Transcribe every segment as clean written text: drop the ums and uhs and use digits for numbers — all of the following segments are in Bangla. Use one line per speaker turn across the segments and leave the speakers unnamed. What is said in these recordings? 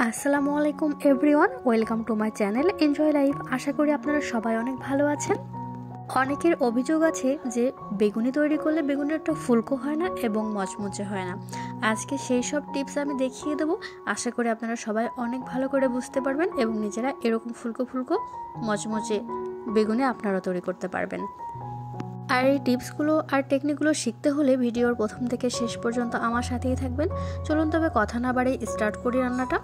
আসসালামু আলাইকুম everyone, welcome to my channel enjoy life. আশা করি আপনারা সবাই অনেক ভালো আছেন। অনেকের অভিযোগ আছে যে বেগুনি তৈরি করলে বেগুনের একটা ফুলকো হয় না এবং মচমচে হয় না। আজকে সেই সব টিপস আমি দেখিয়ে দেবো। আশা করি আপনারা সবাই অনেক ভালো করে বুঝতে পারবেন এবং নিজেরা এরকম ফুলকো ফুলকো মচমচে বেগুনি আপনারা তৈরি করতে পারবেন। আর এই টিপসগুলো আর টেকনিকগুলো শিখতে হলে ভিডিওর প্রথম থেকে শেষ পর্যন্ত আমার সাথেই থাকবেন। চলুন তবে কথা না বাড়িয়ে স্টার্ট করি রান্নাটা।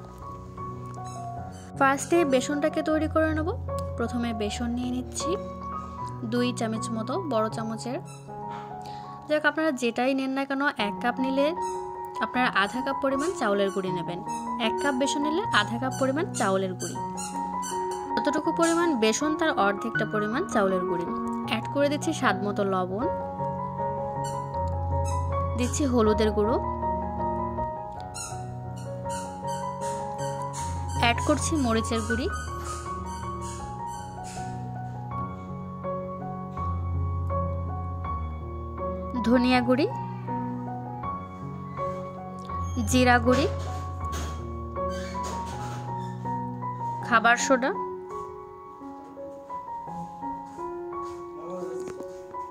ফার্স্টে বেসনটাকে তৈরি করে নেব। প্রথমে বেসন নিয়ে নিচ্ছি 2 চামচ মতো, বড় চামচের। যাক আপনারা যেটাই নেন না কেন, 1 কাপ নিলে আপনারা আধা কাপ পরিমাণ চাউলের গুঁড়ি নেবেন। 1 কাপ বেসন নিলে আধা কাপ পরিমাণ চাউলের গুঁড়ি। যতটুকু পরিমাণ বেসন তার অর্ধেকটা পরিমাণ চাউলের গুঁড়ি। অ্যাড করে দিচ্ছি স্বাদ মতো লবণ, দিচ্ছি হলুদের গুঁড়ো, অ্যাড করছি মরিচের গুঁড়ি, ধনিয়া গুঁড়ি, জিরা গুঁড়ি, খাবার সোডা,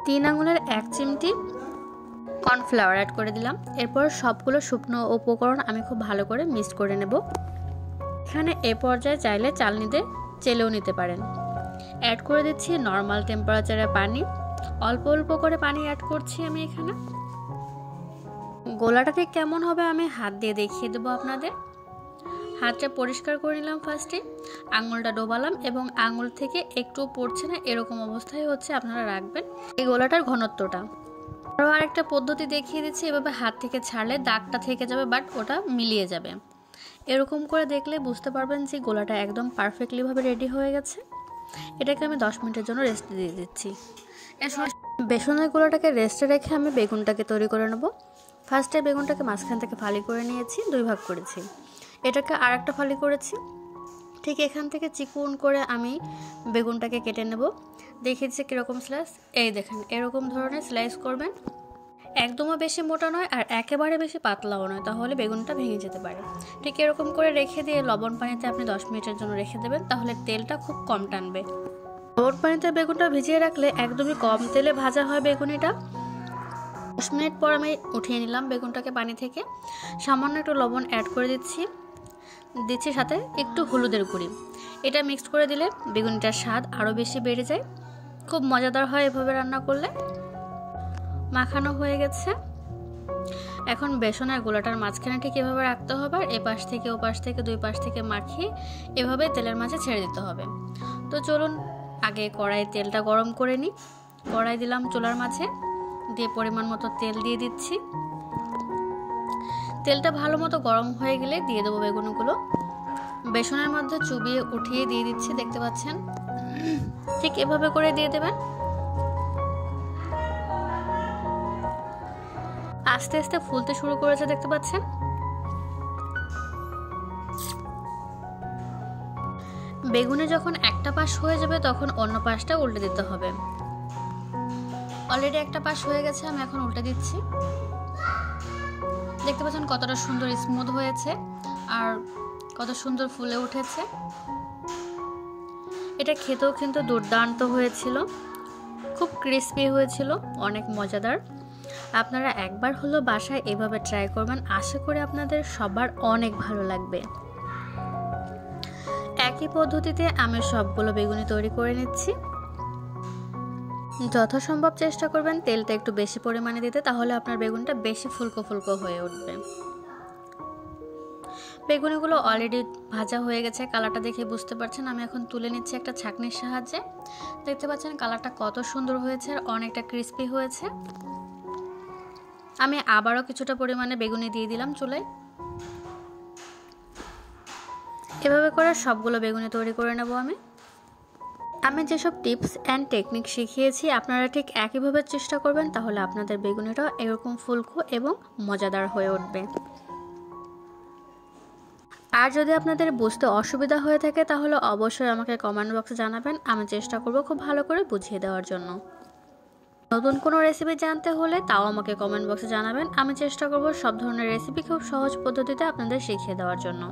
3 আঙুলের 1 চিমটি কর্নফ্লাওয়ার অ্যাড করে দিলাম। এরপর সবগুলো শুকনো উপকরণ আমি খুব ভালো করে মিক্স করে নেব। এখানে এ পর্যায়ে চাইলে চালনিতে চেলেও নিতে পারেন। অ্যাড করে দিচ্ছি নর্মাল টেম্পারেচারে পানি, অল্প অল্প করে পানি অ্যাড করছি আমি এখানে। গোলাটা ঠিক কেমন হবে আমি হাত দিয়ে দেখিয়ে দেবো আপনাদের। হাতটা পরিষ্কার করে নিলাম, ফার্স্টে আঙুলটা ডোবালাম এবং আঙুল থেকে একটু পড়ছে না, এরকম অবস্থায় হচ্ছে আপনারা রাখবেন এই গোলাটার ঘনত্বটা। আরও আরেকটা পদ্ধতি দেখিয়ে দিচ্ছি। এভাবে হাত থেকে ছাড়লে দাগটা থেকে যাবে, বাট ওটা মিলিয়ে যাবে। এরকম করে দেখলে বুঝতে পারবেন যে গোলাটা একদম পারফেক্টলিভাবে রেডি হয়ে গেছে। এটাকে আমি 10 মিনিটের জন্য রেস্ট দিয়ে দিচ্ছি। বেসনের গোলাটাকে রেস্টে রেখে আমি বেগুনটাকে তৈরি করে নেব। ফার্স্টে বেগুনটাকে মাঝখান থেকে ফালি করে নিয়েছি, 2 ভাগ করেছি। এটাকে আর একটা ফালি করেছি। ঠিক এখান থেকে চিকন করে আমি বেগুনটাকে কেটে নেব। দেখিয়েছি কীরকম স্লাইস, এই দেখেন এরকম ধরনের স্লাইস করবেন। একদমও বেশি মোটা নয় আর একেবারে বেশি পাতলাও নয়, তাহলে বেগুনটা ভেঙে যেতে পারে। ঠিক এরকম করে রেখে দিয়ে লবণ পানিতে আপনি 10 মিনিটের জন্য রেখে দেবেন, তাহলে তেলটা খুব কম টানবে। লবণ পানিতে বেগুনটা ভিজিয়ে রাখলে একদমই কম তেলে ভাজা হয় বেগুনিটা। 10 মিনিট পর আমি উঠিয়ে নিলাম বেগুনটাকে পানি থেকে। সামান্য একটু লবণ অ্যাড করে দিচ্ছি সাথে একটু হলুদের গুঁড়ি। এটা মিক্স করে দিলে বেগুনিটার স্বাদ আরও বেশি বেড়ে যায়, খুব মজাদার হয় এভাবে রান্না করলে। মাখানো হয়ে গেছে। এখন বেসনের গোলাটার মাঝখানে ঠিক এভাবে রাখতে হবে, আর এপাশ থেকে ওপাশ থেকে 2 পাশ থেকে মাখিয়ে এভাবে তেলের মাঝে ছেড়ে দিতে হবে। তো চলুন আগে কড়াই তেলটা গরম করে নিই। কড়াই দিলাম চুলার মাঝে, দিয়ে পরিমাণ মতো তেল দিয়ে দিচ্ছি। তেলটা ভালো মতো গরম হয়ে গেলে দিয়ে দেবো বেগুনগুলো। বেসনের মধ্যে চুবিয়ে উঠিয়ে দিয়ে দিচ্ছি, দেখতে পাচ্ছেন। ঠিক এভাবে করে দিয়ে দেবেন। আস্তে আস্তে ফুলতে শুরু করেছে, দেখতে পাচ্ছেন। বেগুনে যখন একটা পাশ হয়ে যাবে তখন অন্য পাশটা উল্টে দিতে হবে। অলরেডি একটা পাশ হয়ে গেছে, আমি এখন উল্টে দিচ্ছি। দেখতে পাচ্ছেন কতটা সুন্দর স্মুথ হয়েছে আর কত সুন্দর ফুলে উঠেছে। এটা খেতেও কিন্তু দুর্দান্ত হয়েছিল, খুব ক্রিস্পি হয়েছিল, অনেক মজাদার। আপনারা একবার হলো বাসায় এভাবে ট্রাই করবেন, আশা করি আপনাদের সবার অনেক ভালো লাগবে। একই পদ্ধতিতে আমি সবগুলো বেগুনি তৈরি করে নিচ্ছি। যথাসম্ভব চেষ্টা করবেন তেলটা একটু বেশি পরিমাণে দিতে, তাহলে আপনার বেগুনটা বেশি ফুলকো ফুলকো হয়ে উঠবে। বেগুনিগুলো অলরেডি ভাজা হয়ে গেছে, কালারটা দেখে বুঝতে পারছেন। আমি এখন তুলে নিচ্ছি একটা ছাঁকনির সাহায্যে। দেখতে পাচ্ছেন কালারটা কত সুন্দর হয়েছে আর অনেকটা ক্রিস্পি হয়েছে। আমি আবারও কিছুটা পরিমাণে বেগুনি দিয়ে দিলাম চুলায়। এভাবে করে সবগুলো বেগুনি তৈরি করে নেব আমি যেসব টিপস অ্যান্ড টেকনিক শিখিয়েছি আপনারা ঠিক একইভাবে চেষ্টা করবেন, তাহলে আপনাদের বেগুনিটাও এরকম ফুলকো এবং মজাদার হয়ে উঠবে। আর যদি আপনাদের বুঝতে অসুবিধা হয়ে থাকে তাহলে অবশ্যই আমাকে কমেন্ট বক্সে জানাবেন, আমি চেষ্টা করব খুব ভালো করে বুঝিয়ে দেওয়ার জন্য। নতুন কোনো রেসিপি জানতে হলে তাও আমাকে কমেন্ট বক্সে জানাবেন, আমি চেষ্টা করব সব ধরনের রেসিপি খুব সহজ পদ্ধতিতে আপনাদের শিখিয়ে দেওয়ার জন্য।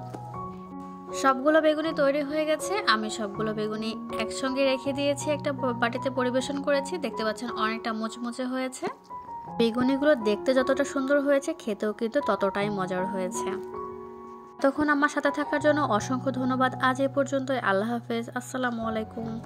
সবগুলো বেগুনি তৈরি হয়ে গেছে। আমি সবগুলো বেগুনি একসঙ্গে রেখে দিয়েছি, একটা বাটিতে পরিবেশন করেছি। দেখতে পাচ্ছেন অনেকটা মুচমুচে হয়েছে। বেগুনিগুলো দেখতে যতটা সুন্দর হয়েছে, খেতেও কিন্তু ততটাই মজার হয়েছে। তখন আমার সাথে থাকার জন্য অসংখ্য ধন্যবাদ। আজ এ পর্যন্তই। আল্লাহ হাফেজ। আসসালামু আলাইকুম।